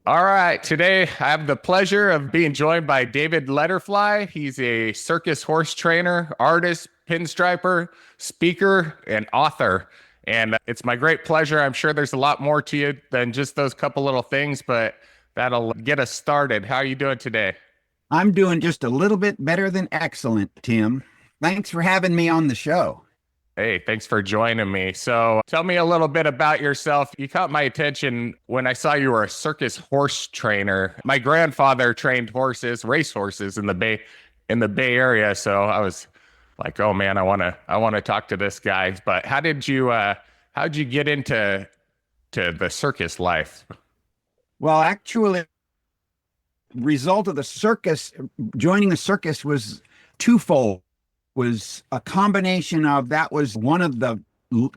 All right. Today, I have the pleasure of being joined by David Letterfly. He's a circus horse trainer, artist, pinstriper, speaker, and author. And it's my great pleasure. I'm sure there's a lot more to you than just those couple little things, but that'll get us started. How are you doing today? I'm doing just a little bit better than excellent, Tim. Thanks for having me on the show. Hey, thanks for joining me. So, tell me a little bit about yourself. You caught my attention when I saw you were a circus horse trainer. My grandfather trained horses, race horses in the Bay Area, so I was like, "Oh man, I want to talk to this guy." But how'd you get into the circus life? Well, actually, result of the circus, joining the circus was twofold. Was a combination of that was one of the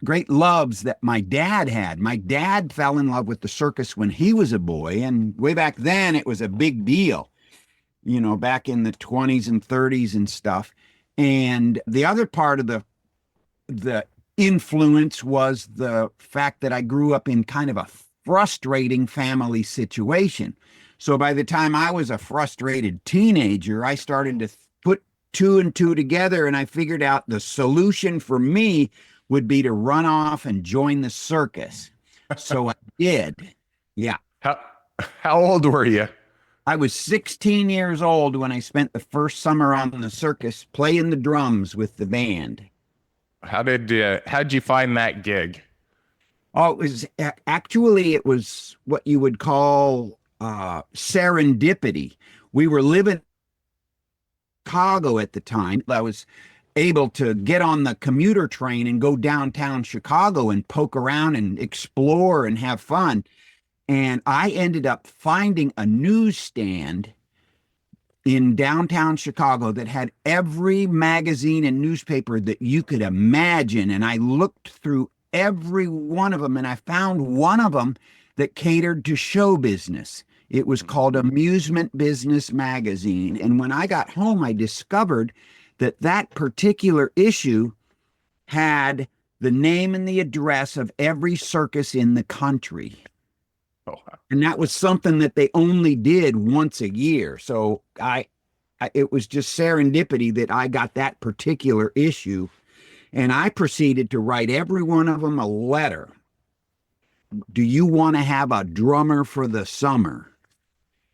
great loves that my dad had. My dad fell in love with the circus when he was a boy, and way back then it was a big deal, back in the 20s and 30s and stuff. And the other part of the influence was the fact that I grew up in kind of a frustrating family situation. So by the time I was a frustrated teenager, I started to put two and two together, and I figured out the solution for me would be to run off and join the circus. So I did. Yeah. How how old were you? I was 16 years old when I spent the first summer on the circus playing the drums with the band. How'd you find that gig? Oh, it was what you would call serendipity. We were living in Chicago at the time. I was able to get on the commuter train and go downtown Chicago and poke around and explore and have fun. And I ended up finding a newsstand in downtown Chicago that had every magazine and newspaper that you could imagine. And I looked through every one of them and I found one of them that catered to show business. It was called Amusement Business Magazine. And when I got home, I discovered that that particular issue had the name and the address of every circus in the country. Oh, And that was something that they only did once a year. So it was just serendipity that I got that particular issue. And I proceeded to write every one of them a letter. Do you want to have a drummer for the summer?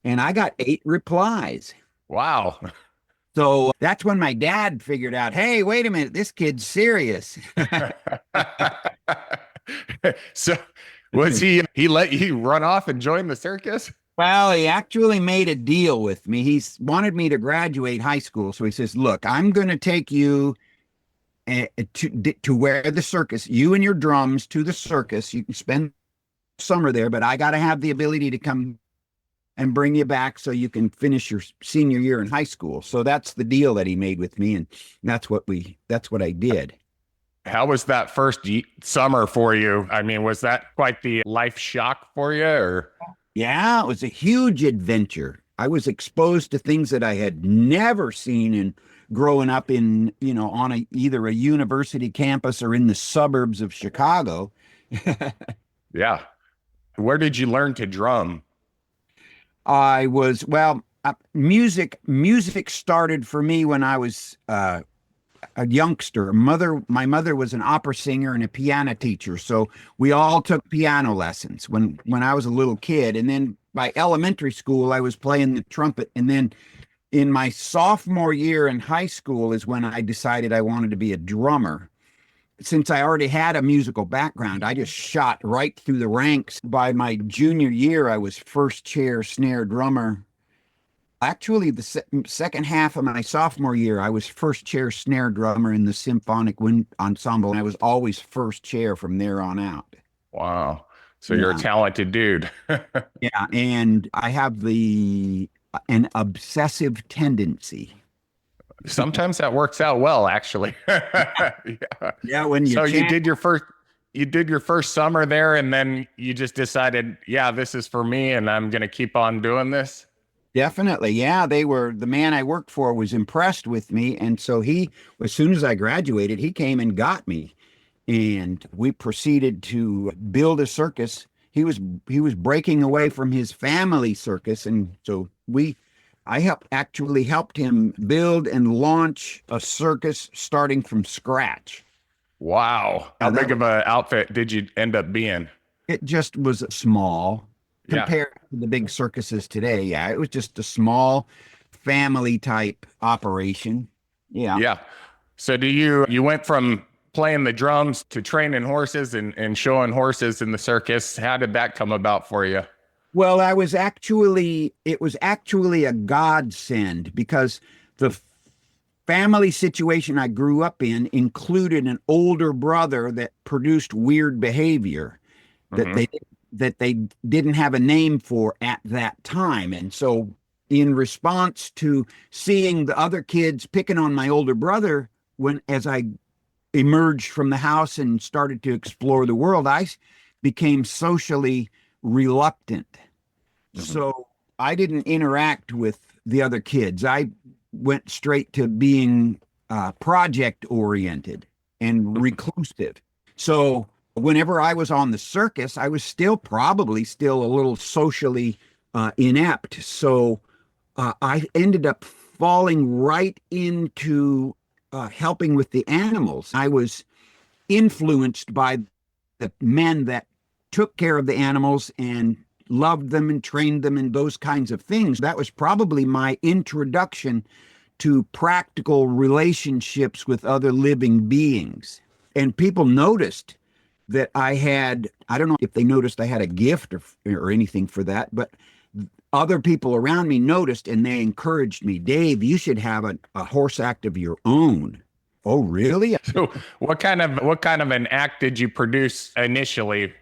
And I got 8 replies. wow. So that's when my dad figured out, hey, wait a minute, this kid's serious. So was he let you run off and join the circus? Well, he actually made a deal with me. He wanted me to graduate high school. So he says, look, I'm going to take you to where the circus, you and your drums to the circus. You can spend summer there, but I got to have the ability to come and bring you back so you can finish your senior year in high school. So that's the deal that he made with me. And that's what I did. How was that first summer for you? I mean, was that quite the life shock for you or Yeah, it was a huge adventure. I was exposed to things that I had never seen in growing up in, on either a university campus or in the suburbs of Chicago. yeah. Where did you learn to drum? Music started for me when I was a youngster. My mother was an opera singer and a piano teacher, so we all took piano lessons when I was a little kid. And then by elementary school, I was playing the trumpet. And then in my sophomore year in high school is when I decided I wanted to be a drummer. Since I already had a musical background, I just shot right through the ranks. By my junior year, I was first chair snare drummer. Actually, the second half of my sophomore year, I was first chair snare drummer in the symphonic wind ensemble, and I was always first chair from there on out. Wow. So you're a Yeah, talented dude. yeah, and I have the an obsessive tendency. Sometimes that works out well, actually. Yeah. Yeah, when you So chant, you did your first summer there and then you just decided, yeah, this is for me and I'm going to keep on doing this. definitely. Yeah, the man I worked for was impressed with me, and so as soon as I graduated, he came and got me, and we proceeded to build a circus he was breaking away from his family circus, and so I actually helped him build and launch a circus starting from scratch. Wow. How big of an outfit did you end up being? It just was small Yeah. compared to the big circuses today. Yeah, it was just a small family type operation. Yeah. Yeah. So you went from playing the drums to training horses and showing horses in the circus. How did that come about for you? Well, it was actually a godsend because the family situation I grew up in included an older brother that produced weird behavior that Hmm. they didn't have a name for at that time. And so in response to seeing the other kids picking on my older brother as I emerged from the house and started to explore the world, I became socially reluctant. Hmm. So I didn't interact with the other kids. I went straight to being project oriented and reclusive. So whenever I was on the circus, I was probably still a little socially inept. So I ended up falling right into helping with the animals. I was influenced by the men that took care of the animals and loved them and trained them and those kinds of things. That was probably my introduction to practical relationships with other living beings. And people noticed that I don't know if they noticed I had a gift or anything for that, but other people around me noticed and they encouraged me, Dave, you should have a horse act of your own. Oh, really? So what kind of an act did you produce initially?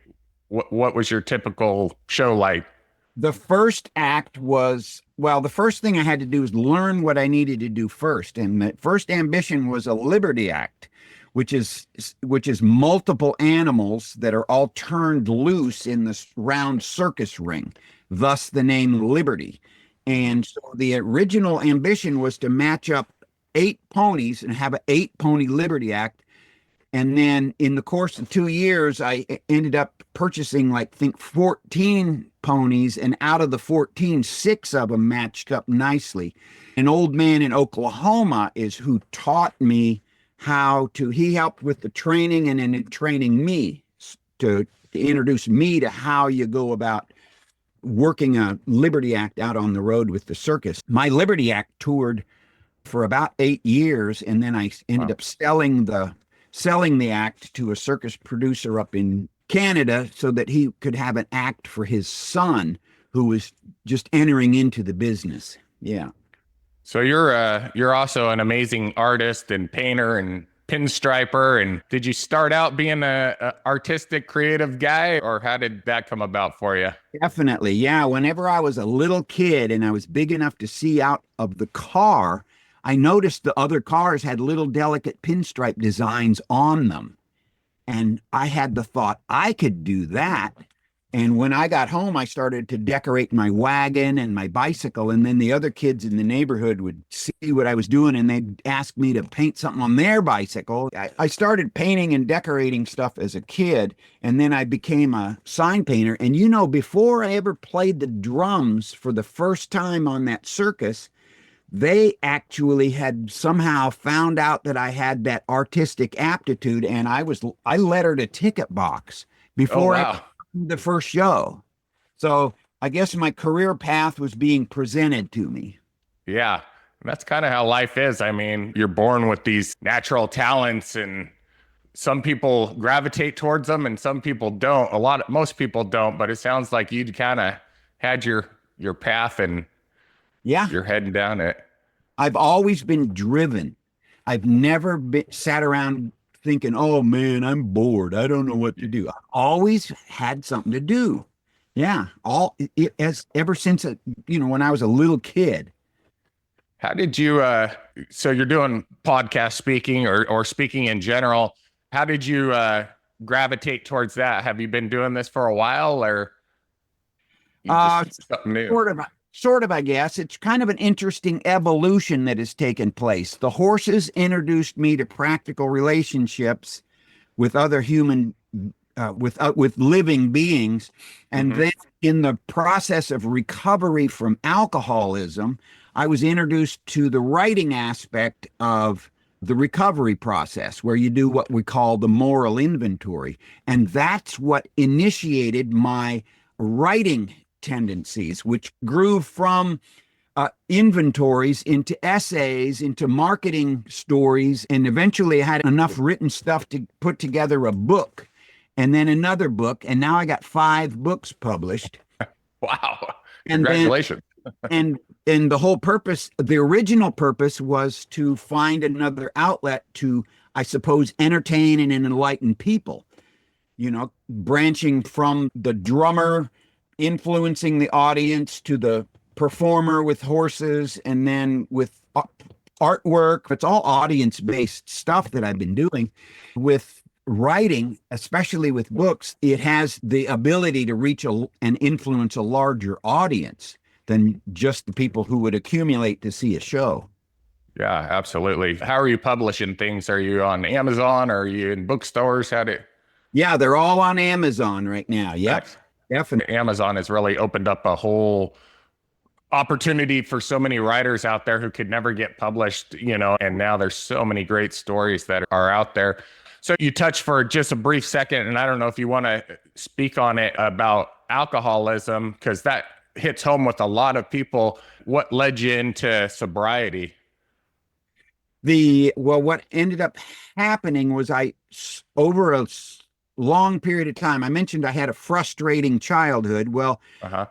What was your typical show like? The first act was, well, the first thing I had to do was learn what I needed to do first. And the first ambition was a liberty act, which is multiple animals that are all turned loose in this round circus ring, thus the name Liberty. And so the original ambition was to match up 8 ponies and have an 8 pony liberty act. And then in the course of 2 years, I ended up purchasing like think 14 ponies, and out of the 14, 6 of them matched up nicely. An old man in Oklahoma is who taught me he helped with the training and in training me to introduce me to how you go about working a Liberty Act out on the road with the circus. My Liberty Act toured for about 8 years, and then I ended Wow. up selling the act to a circus producer up in Canada so that he could have an act for his son who was just entering into the business. Yeah. So you're also an amazing artist and painter and pinstriper. And did you start out being a artistic, creative guy, or how did that come about for you? Definitely. Yeah. Whenever I was a little kid and I was big enough to see out of the car, I noticed the other cars had little delicate pinstripe designs on them. And I had the thought I could do that. And when I got home, I started to decorate my wagon and my bicycle. And then the other kids in the neighborhood would see what I was doing and they'd ask me to paint something on their bicycle. I started painting and decorating stuff as a kid. And then I became a sign painter. And before I ever played the drums for the first time on that circus, they actually had somehow found out that I had that artistic aptitude, and I lettered a ticket box Oh, before I wow. did the first show. So I guess my career path was being presented to me. Yeah. That's kind of how life is. I mean, you're born with these natural talents, and some people gravitate towards them and some people don't. Most people don't, but it sounds like you kind of had your path and Yeah, you're heading down it. I've always been driven. I've never sat around thinking, "Oh man, I'm bored. I don't know what to do." I've always had something to do. Yeah, as ever since when I was a little kid. How did you so you're doing podcast speaking or speaking in general. How did you gravitate towards that? Have you been doing this for a while, or you Uh, just something new? sort of, I guess. It's kind of an interesting evolution that has taken place. The horses introduced me to practical relationships with other human with living beings. And Hmm. then in the process of recovery from alcoholism, I was introduced to the writing aspect of the recovery process, where you do what we call the moral inventory. And that's what initiated my writing tendencies, which grew from inventories into essays, into marketing stories, and eventually I had enough written stuff to put together a book and then another book. And now I got 5 books published. Wow. And then, Congratulations. and, and the whole purpose, the original purpose was to find another outlet to, I suppose, entertain and enlighten people, branching from the drummer influencing the audience to the performer with horses and then with artwork. It's all audience based stuff that I've been doing. With writing, especially with books, it has the ability to reach and influence a larger audience than just the people who would accumulate to see a show. Yeah, absolutely. How are you publishing things? Are you on Amazon? Are you in bookstores? Yeah, they're all on Amazon right now. Yep, Nice. definitely. Amazon has really opened up a whole opportunity for so many writers out there who could never get published, and now there's so many great stories that are out there. So you touched for just a brief second, and I don't know if you want to speak on it about alcoholism, because that hits home with a lot of people. What led you into sobriety? What ended up happening was over a long period of time, I mentioned I had a frustrating childhood. Well, Uh-huh.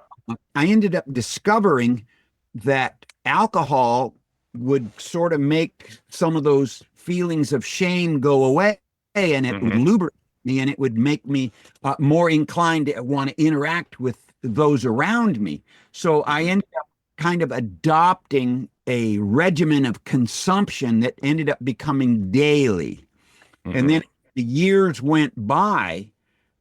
I ended up discovering that alcohol would sort of make some of those feelings of shame go away, and it would Hmm. lubricate me, and it would make me more inclined to want to interact with those around me. So I ended up kind of adopting a regimen of consumption that ended up becoming daily. And Hmm. then the years went by,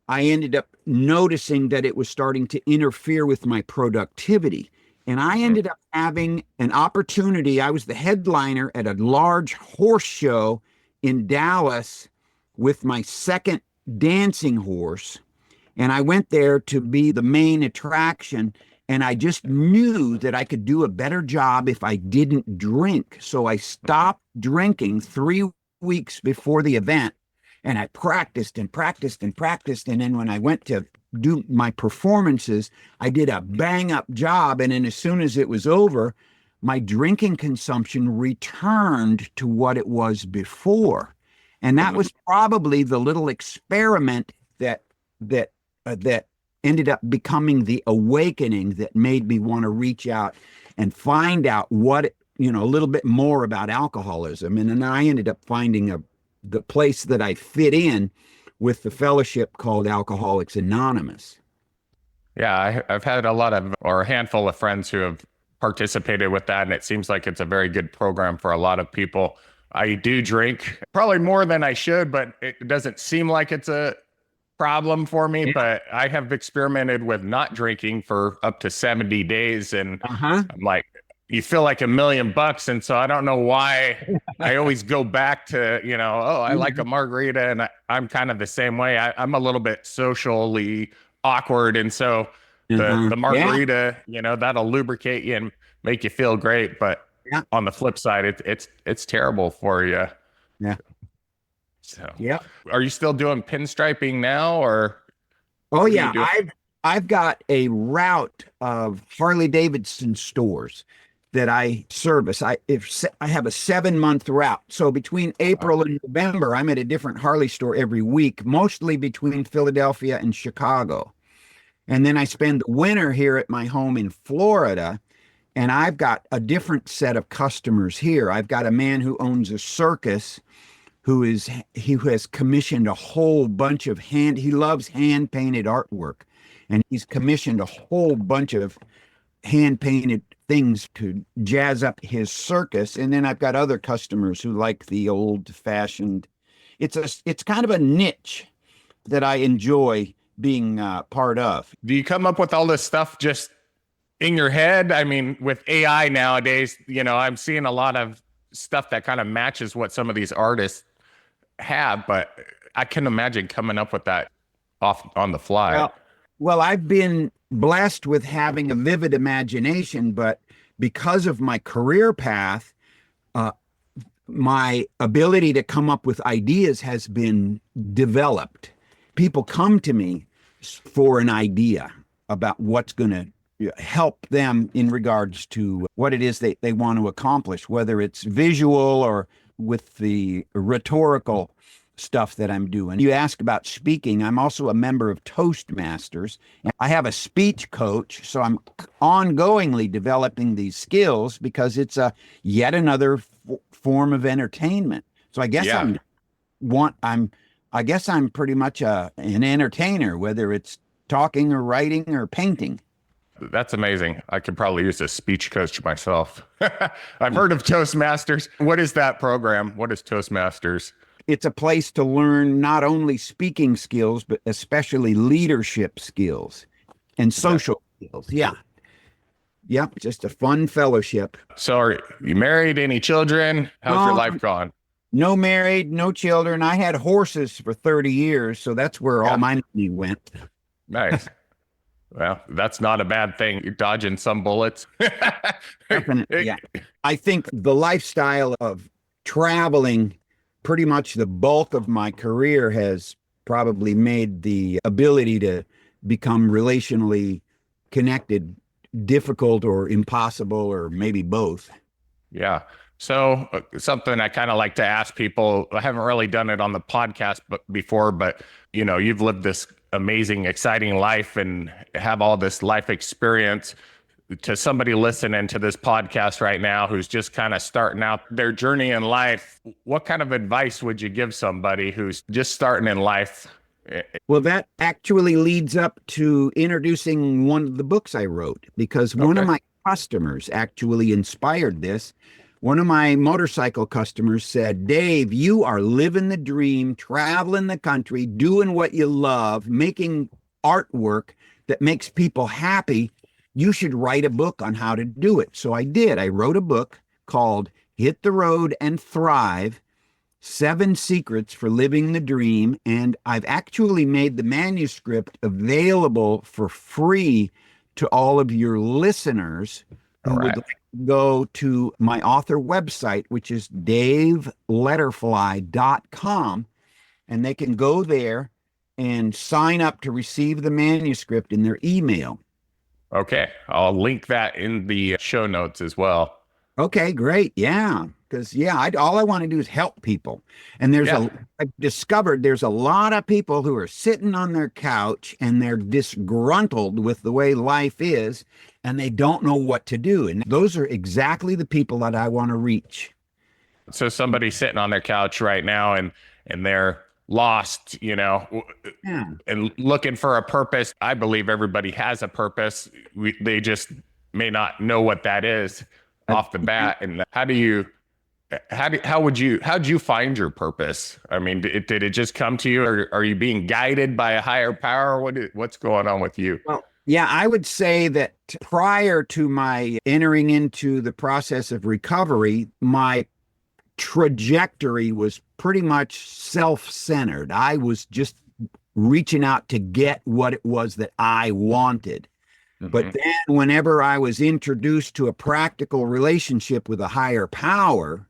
I ended up noticing that it was starting to interfere with my productivity. And I ended up having an opportunity. I was the headliner at a large horse show in Dallas with my second dancing horse. And I went there to be the main attraction. And I just knew that I could do a better job if I didn't drink. So I stopped drinking 3 weeks before the event. And I practiced and practiced and practiced. And then when I went to do my performances, I did a bang up job. And then as soon as it was over, my drinking consumption returned to what it was before. And that was probably the little experiment that ended up becoming the awakening that made me want to reach out and find out a little bit more about alcoholism. And then I ended up finding the place that I fit in with the fellowship called Alcoholics Anonymous. Yeah, I've had a handful of friends who have participated with that, and it seems like it's a very good program for a lot of people. I do drink probably more than I should, but it doesn't seem like it's a problem for me. Yeah. But I have experimented with not drinking for up to 70 days, and Uh-huh. I'm like, you feel like $1 million. And so I don't know why I always go back to, oh, I like a margarita. And I'm kind of the same way. I'm a little bit socially awkward. And so the Yeah. margarita, that'll lubricate you and make you feel great. But Yeah. on the flip side, it's terrible for you. Yeah. So Yeah. are you still doing pinstriping now, or Oh what are you yeah. doing? I've got a route of Harley Davidson stores that I service. I have a 7 month route. So between April and November, I'm at a different Harley store every week, mostly between Philadelphia and Chicago. And then I spend the winter here at my home in Florida. And I've got a different set of customers here. I've got a man who owns a circus who has commissioned a whole bunch of he loves hand painted artwork, and he's commissioned a whole bunch of hand painted things to jazz up his circus. And then I've got other customers who like the old fashioned. It's kind of a niche that I enjoy being part of. Do you come up with all this stuff just in your head? I mean, with AI nowadays, I'm seeing a lot of stuff that kind of matches what some of these artists have, but I can imagine coming up with that off on the fly? Well, I've been blessed with having a vivid imagination, but because of my career path, uh, my ability to come up with ideas has been developed. People come to me for an idea about what's going to help them in regards to what it is they want to accomplish, whether it's visual or with the rhetorical stuff that I'm doing. You asked about speaking. I'm also a member of Toastmasters. I have a speech coach, so I'm ongoingly developing these skills because it's a yet another form of entertainment. So I guess Yeah. I guess I'm pretty much an entertainer, whether it's talking or writing or painting. That's amazing. I could probably use a speech coach myself. I've heard of Toastmasters. What is that program? What is Toastmasters? It's a place to learn not only speaking skills, but especially leadership skills and social skills. Yeah. Yep. Just a fun fellowship. So are you married? Any children? How's your life gone? No married, no children. I had horses for 30 years, so that's where all my money went. Nice. Well, that's not a bad thing. You're dodging some bullets. Definitely. Yeah. I think the lifestyle of traveling, pretty much the bulk of my career, has probably made the ability to become relationally connected difficult or impossible, or maybe both. Yeah. So something I kind of like to ask people, I haven't really done it on the podcast before, but you've lived this amazing, exciting life and have all this life experience. To somebody listening to this podcast right now who's just kind of starting out their journey in life, what kind of advice would you give somebody who's just starting in life? Well, that actually leads up to introducing one of the books I wrote, because one of my customers actually inspired this. One of my motorcycle customers said, "Dave, you are living the dream, traveling the country, doing what you love, making artwork that makes people happy. You should write a book on how to do it." So I did. I wrote a book called Hit the Road and Thrive, 7 Secrets for Living the Dream. And I've actually made the manuscript available for free to all of your listeners who would like to go to my author website, which is daveletterfly.com. And they can go there and sign up to receive the manuscript in their email. Okay. I'll link that in the show notes as well. Okay, great. Yeah. Because, all I want to do is help people. And I've discovered there's a lot of people who are sitting on their couch and they're disgruntled with the way life is, and they don't know what to do. And those are exactly the people that I want to reach. So somebody sitting on their couch right now and they're lost, and looking for a purpose. I believe everybody has a purpose. They just may not know what that is off the bat. And how'd you find your purpose? I mean, did it just come to you, or are you being guided by a higher power? What's going on with you? Well, yeah, I would say that prior to my entering into the process of recovery, my trajectory was pretty much self-centered. I was just reaching out to get what it was that I wanted. Mm-hmm. But then whenever I was introduced to a practical relationship with a higher power,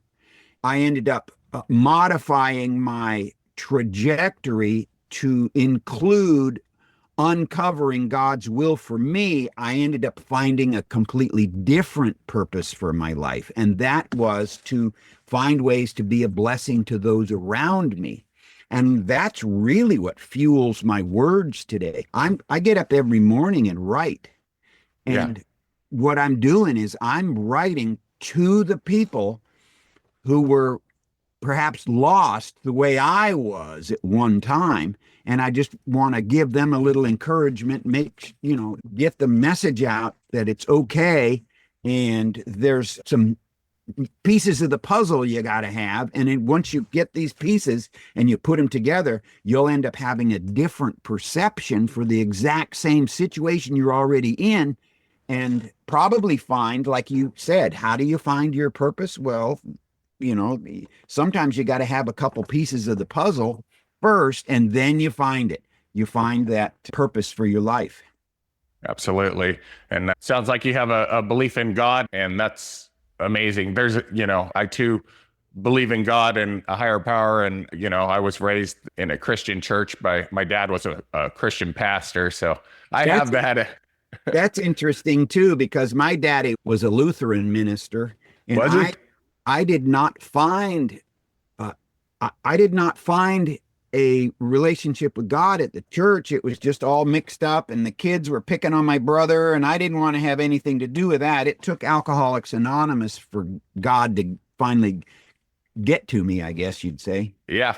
I ended up modifying my trajectory to include uncovering God's will for me. I ended up finding a completely different purpose for my life. And that was to find ways to be a blessing to those around me. And that's really what fuels my words today. I get up every morning and write. And what I'm doing is I'm writing to the people who were perhaps lost the way I was at one time. And I just want to give them a little encouragement, get the message out that it's okay. And there's some pieces of the puzzle you got to have. And then once you get these pieces and you put them together, you'll end up having a different perception for the exact same situation you're already in. And probably find, like you said, how do you find your purpose? Well, sometimes you got to have a couple pieces of the puzzle first, and then you find it. you find that purpose for your life. Absolutely. And that sounds like you have a belief in God, and that's amazing. I too believe in God and a higher power. And, I was raised in a Christian church by my dad was a Christian pastor. So I That's have that. that's interesting too, because my daddy was a Lutheran minister, and Was he? I did not find I did not find a relationship with God at the church. It was just all mixed up, and the kids were picking on my brother, and I didn't want to have anything to do with that. It took Alcoholics Anonymous for God to finally get to me, I guess you'd say. Yeah.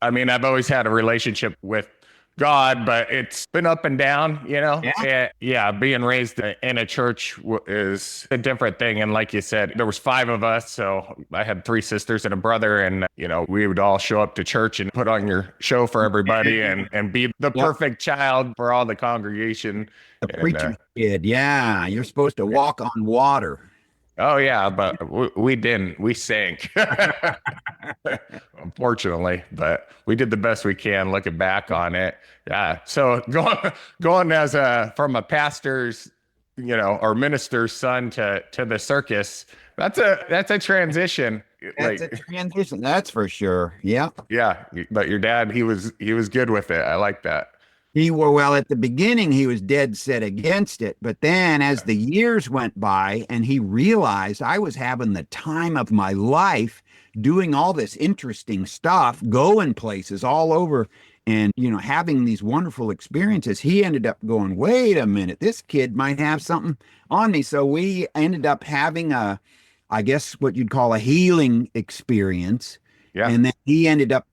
I mean, I've always had a relationship with God, but it's been up and down, Yeah. Yeah, being raised in a church is a different thing. And like you said, there was 5 of us. So I had 3 sisters and a brother. And, we would all show up to church and put on your show for everybody and be the Yep. perfect child for all the congregation. The And, preacher's kid. Yeah. You're supposed to walk on water. oh, yeah, but we didn't. We sank. Unfortunately, but we did the best we can looking back on it. Yeah. So going as from a pastor's, or minister's son to the circus, that's a transition. That's a transition. That's for sure. Yeah. Yeah, but your dad, he was good with it. I like that. Well, at the beginning, he was dead set against it. But then as the years went by and he realized I was having the time of my life doing all this interesting stuff, going places all over and, having these wonderful experiences, he ended up going, wait a minute, this kid might have something on me. So we ended up having I guess what you'd call a healing experience. Yeah. And then he ended up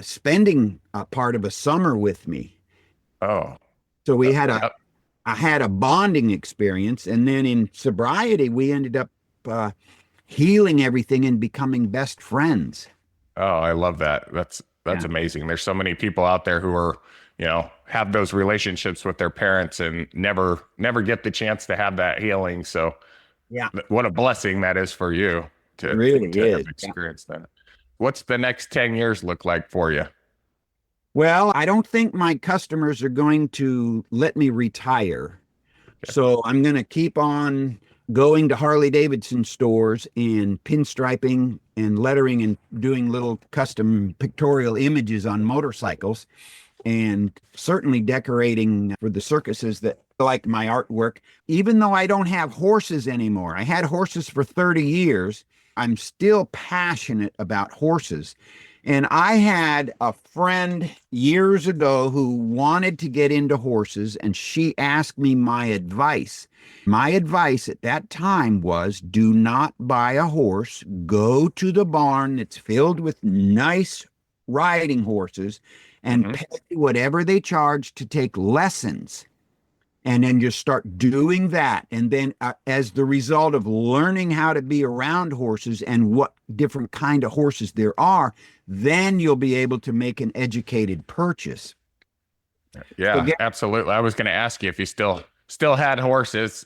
spending a part of a summer with me. Oh, So we had yep. I had a bonding experience, and then in sobriety, we ended up healing everything and becoming best friends. Oh, I love that. That's Yeah. amazing. There's so many people out there who are, have those relationships with their parents and never get the chance to have that healing. So Yeah, what a blessing that is for you it really to is. have Yeah. experienced that. What's the next 10 years look like for you? Well, I don't think my customers are going to let me retire. Okay. So I'm going to keep on going to Harley Davidson stores and pinstriping and lettering and doing little custom pictorial images on motorcycles, and certainly decorating for the circuses that like my artwork. Even though I don't have horses anymore, I had horses for 30 years. I'm still passionate about horses. And I had a friend years ago who wanted to get into horses, and she asked me my advice. My advice at that time was, do not buy a horse. Go to the barn that's filled with nice riding horses and pay whatever they charge to take lessons. And then just start doing that. And then as the result of learning how to be around horses and what different kind of horses there are, then you'll be able to make an educated purchase. Yeah, absolutely. I was going to ask you if you still had horses.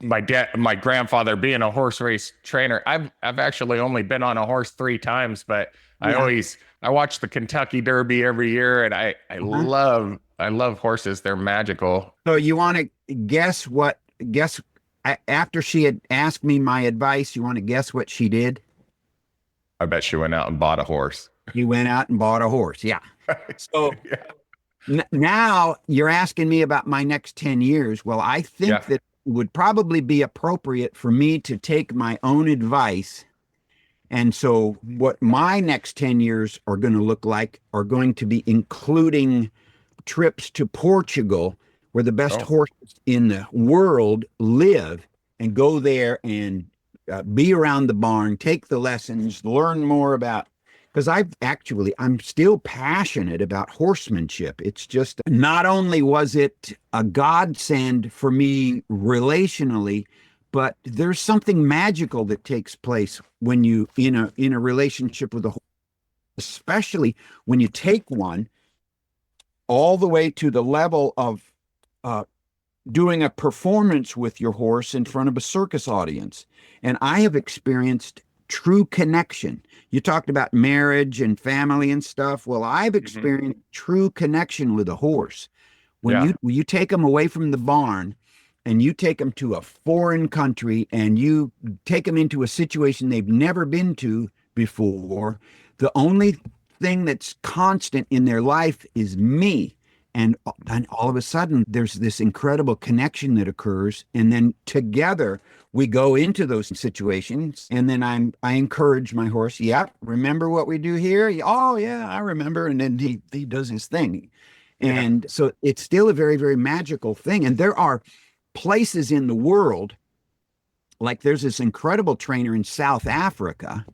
My grandfather being a horse race trainer, I've actually only been on a horse 3 times, but Yeah. I watch the Kentucky Derby every year, and I love horses. They're magical. So you want to guess after she had asked me my advice, you want to guess what she did? I bet she went out and bought a horse. You went out and bought a horse. Yeah. So Yeah. now you're asking me about my next 10 years. Well, I think Yeah. that it would probably be appropriate for me to take my own advice. And so what my next 10 years are going to look like are going to be including trips to Portugal, where the best horses in the world live, and go there and be around the barn, take the lessons, learn more about, because I'm still passionate about horsemanship. It's just not only was it a godsend for me relationally, but there's something magical that takes place when you in a relationship with a horse, especially when you take one all the way to the level of doing a performance with your horse in front of a circus audience. And I have experienced true connection. You talked about marriage and family and stuff. Well, I've experienced true connection with a horse. When you take them away from the barn and you take them to a foreign country and you take them into a situation they've never been to before, the only thing that's constant in their life is me. And all of a sudden, there's this incredible connection that occurs. And then together, we go into those situations. And then I encourage my horse, yeah, remember what we do here? Oh, yeah, I remember. And then he does his thing. And so it's still a very, very magical thing. And there are places in the world, like there's this incredible trainer in South Africa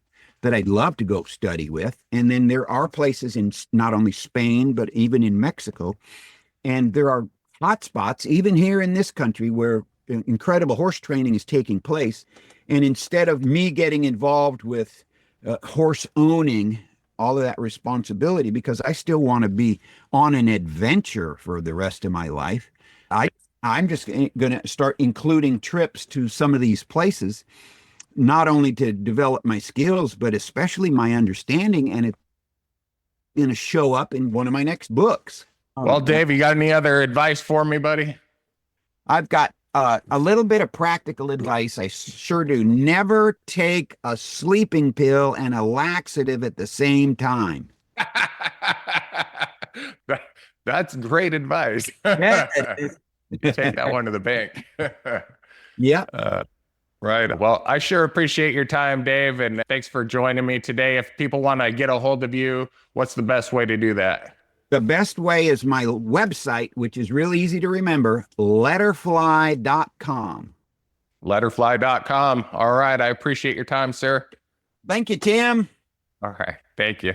that I'd love to go study with. And then there are places in not only Spain, but even in Mexico. And there are hotspots, even here in this country, where incredible horse training is taking place. And instead of me getting involved with horse owning, all of that responsibility, because I still want to be on an adventure for the rest of my life, I'm just going to start including trips to some of these places, not only to develop my skills, but especially my understanding. And it's going to show up in one of my next books. Well, Dave, you got any other advice for me, buddy? I've got a little bit of practical advice. I sure do. Never take a sleeping pill and a laxative at the same time. That's great advice. Yeah. Take that one to the bank. Yeah. Right. Well, I sure appreciate your time, Dave, and thanks for joining me today. If people want to get a hold of you, what's the best way to do that? The best way is my website, which is real easy to remember, letterfly.com. Letterfly.com. All right. I appreciate your time, sir. Thank you, Tim. All right. Thank you.